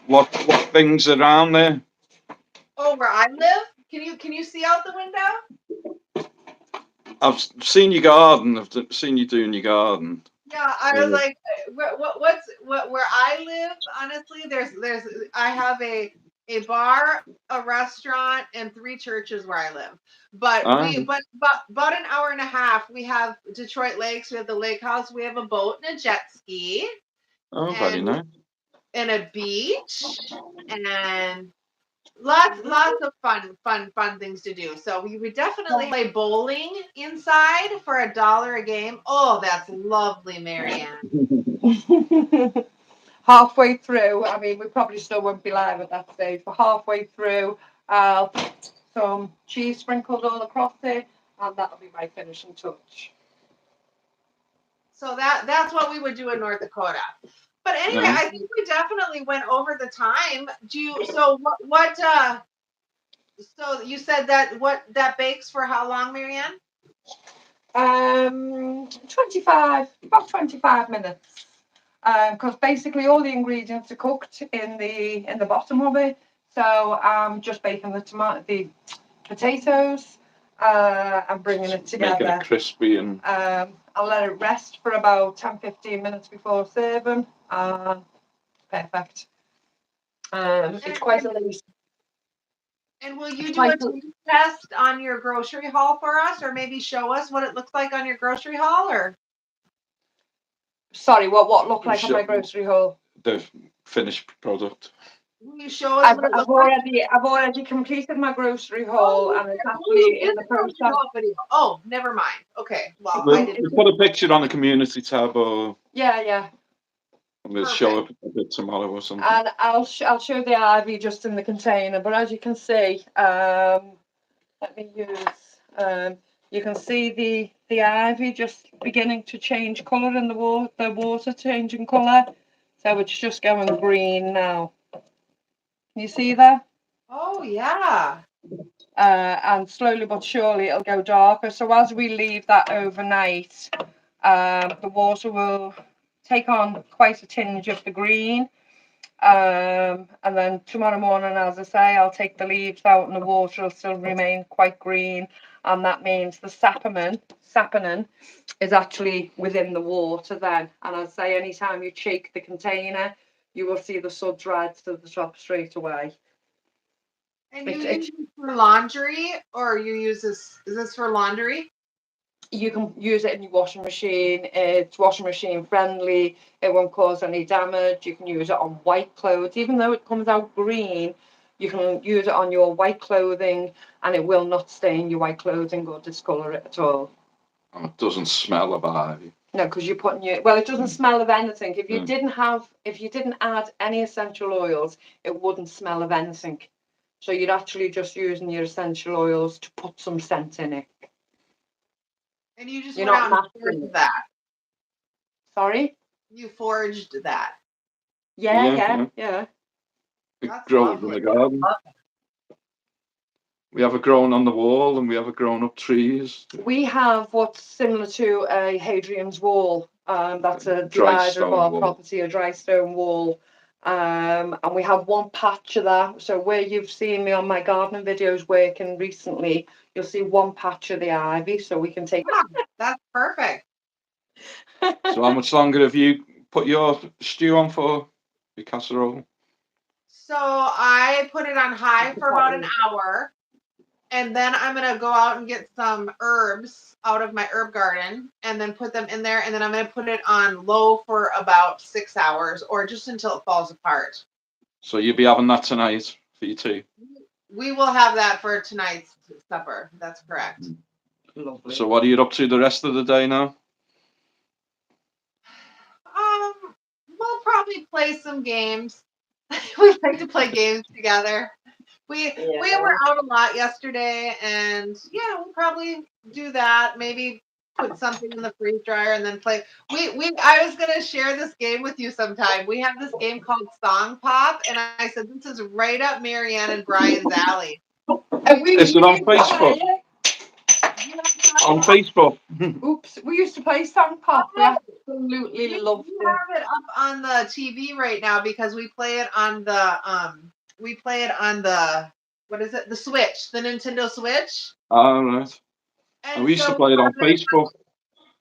what things are around there? Oh, where I live? Can you see out the window? I've seen your garden. I've seen you doing your garden. Yeah, I was like, where I live? Honestly, I have a bar, a restaurant, and 3 churches where I live. But about an hour and a half, we have Detroit Lakes. We have the lake house. We have a boat and a jet ski, Oh, very nice. and a beach, and lots of fun things to do. So we would definitely play bowling inside for $1 a game. Oh, that's lovely, Marianne. Halfway through, I mean, we probably still won't be live at that stage, but halfway through, I'll put some cheese sprinkled all across it, and that'll be my finishing touch. So that's what we would do in North Dakota. But anyway, I think we definitely went over the time. So you said that bakes for how long, Marianne? about 25 minutes. Because basically all the ingredients are cooked in the bottom of it. So I'm just baking the potatoes, and bringing it together. Making it crispy and. I'll let it rest for about 10-15 minutes before serving. Perfect. It's quite a lazy. And will you do a taste test on your grocery haul for us, or maybe show us what it looks like on your grocery haul? Or sorry, what looked like on my grocery haul? The finished product. Will you show us what it looks like? I've already completed my grocery haul, and it's actually in the process. Oh, never mind. Okay, well, We'll put a picture on the community tab, or yeah. We'll show up a bit tomorrow or something. And I'll show the ivy just in the container. But as you can see, let me use. You can see the ivy just beginning to change colour in the water changing colour. So it's just going green now. Can you see that? Oh yeah. And slowly but surely it'll go darker. So as we leave that overnight, the water will take on quite a tinge of the green. And then tomorrow morning, as I say, I'll take the leaves out and the water will still remain quite green. And that means the saponin is actually within the water then. And as I say, anytime you shake the container, you will see the suds rise to the top straight away. And you use it for laundry, or you use this? Is this for laundry? You can use it in your washing machine. It's washing machine friendly. It won't cause any damage. You can use it on white clothes. Even though it comes out green, you can use it on your white clothing and it will not stain your white clothing or discolour it at all. Oh, it doesn't smell of ivy. No, because you're putting your, well, it doesn't smell of anything. If you didn't add any essential oils, it wouldn't smell of anything. So you're actually just using your essential oils to put some scent in it. And you just You're went out not and foraged that. Sorry? You foraged that. Yeah. It That's grows in lovely. the garden. We have it grown on the wall and we have it grown up trees. We have what's similar to a Hadrian's wall. That's a Dry divider of stone our wall. property, a dry stone wall. And we have one patch of that. So where you've seen me on my gardening videos working recently, you'll see one patch of the ivy. So we can take. That's perfect. So how much longer have you put your stew on for, your casserole? So I put it on high for about an hour. And then I'm going to go out and get some herbs out of my herb garden and then put them in there. And then I'm going to put it on low for about 6 hours or just until it falls apart. So you'll be having that tonight for your tea? We will have that for tonight's supper. That's correct. Lovely. So what are you up to the rest of the day now? We'll probably play some games. We like to play games together. We were out a lot yesterday, and yeah, we'll probably do that. Maybe put something in the freeze dryer and then play. I was gonna share this game with you sometime. We have this game called Song Pop, and I said this is right up Marianne and Brian's alley. Is it on Facebook? On Facebook. Oops, we used to play Song Pop. We absolutely loved We it. have it up on the TV right now because we play it on the what is it? The Switch, the Nintendo Switch. All right. And we used to play it on Facebook.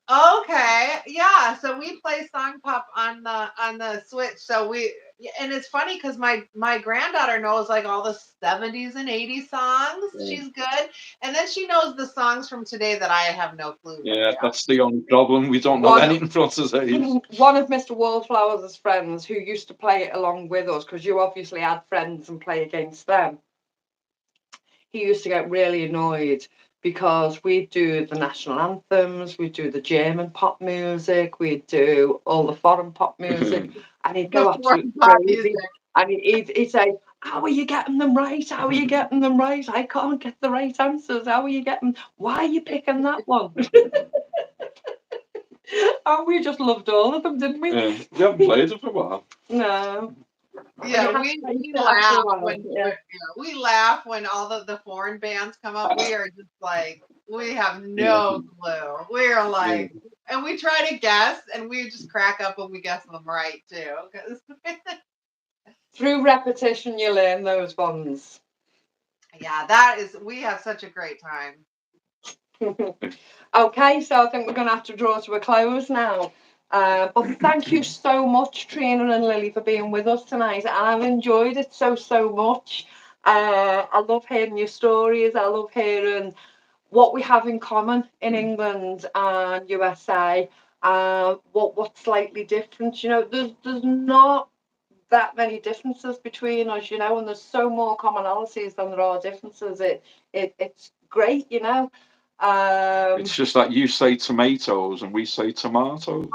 Okay, yeah. So we play Song Pop on the Switch. And it's funny because my granddaughter knows like all the 70s and 80s songs. She's good, and then she knows the songs from today that I have no clue. Yeah, that's the only problem. We don't know anything from today's. One of Mr. Wallflower's friends who used to play it along with us, because you obviously had friends and play against them. He used to get really annoyed because we'd do the national anthems, we'd do the German pop music, we'd do all the foreign pop music, and he'd go absolutely crazy. And he'd say, how are you getting them right? How are you getting them right? I can't get the right answers. How are you getting? Why are you picking that one? And we just loved all of them, didn't we? Yeah, we haven't played it for a while. No. Yeah, we laugh we laugh when all the foreign bands come up. We are just like, we have no clue. We're like, and we try to guess, and we just crack up when we guess them right too. Because through repetition, you learn those ones. Yeah, we have such a great time. Okay, so I think we're going to have to draw to a close now. But thank you so much, Trina and Lily, for being with us tonight. And I've enjoyed it so much. I love hearing your stories. I love hearing what we have in common in England and USA. What's slightly different. You know, there's not that many differences between us, you know, and there's so more commonalities than there are differences. It's great, you know. It's just that you say tomatoes and we say tomatoes.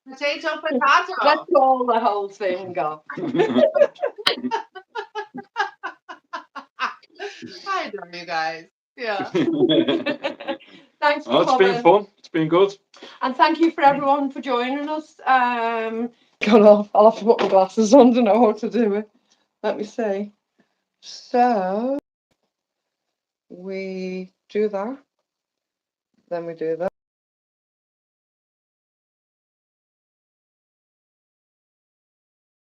Potato. Let's call the whole thing off. I adore you guys. Yeah. Thanks for it's been fun. It's been good. And thank you for everyone for joining us. God, I'll have to put my glasses on to know how to do it. Let me see. So we do that. Then we do that.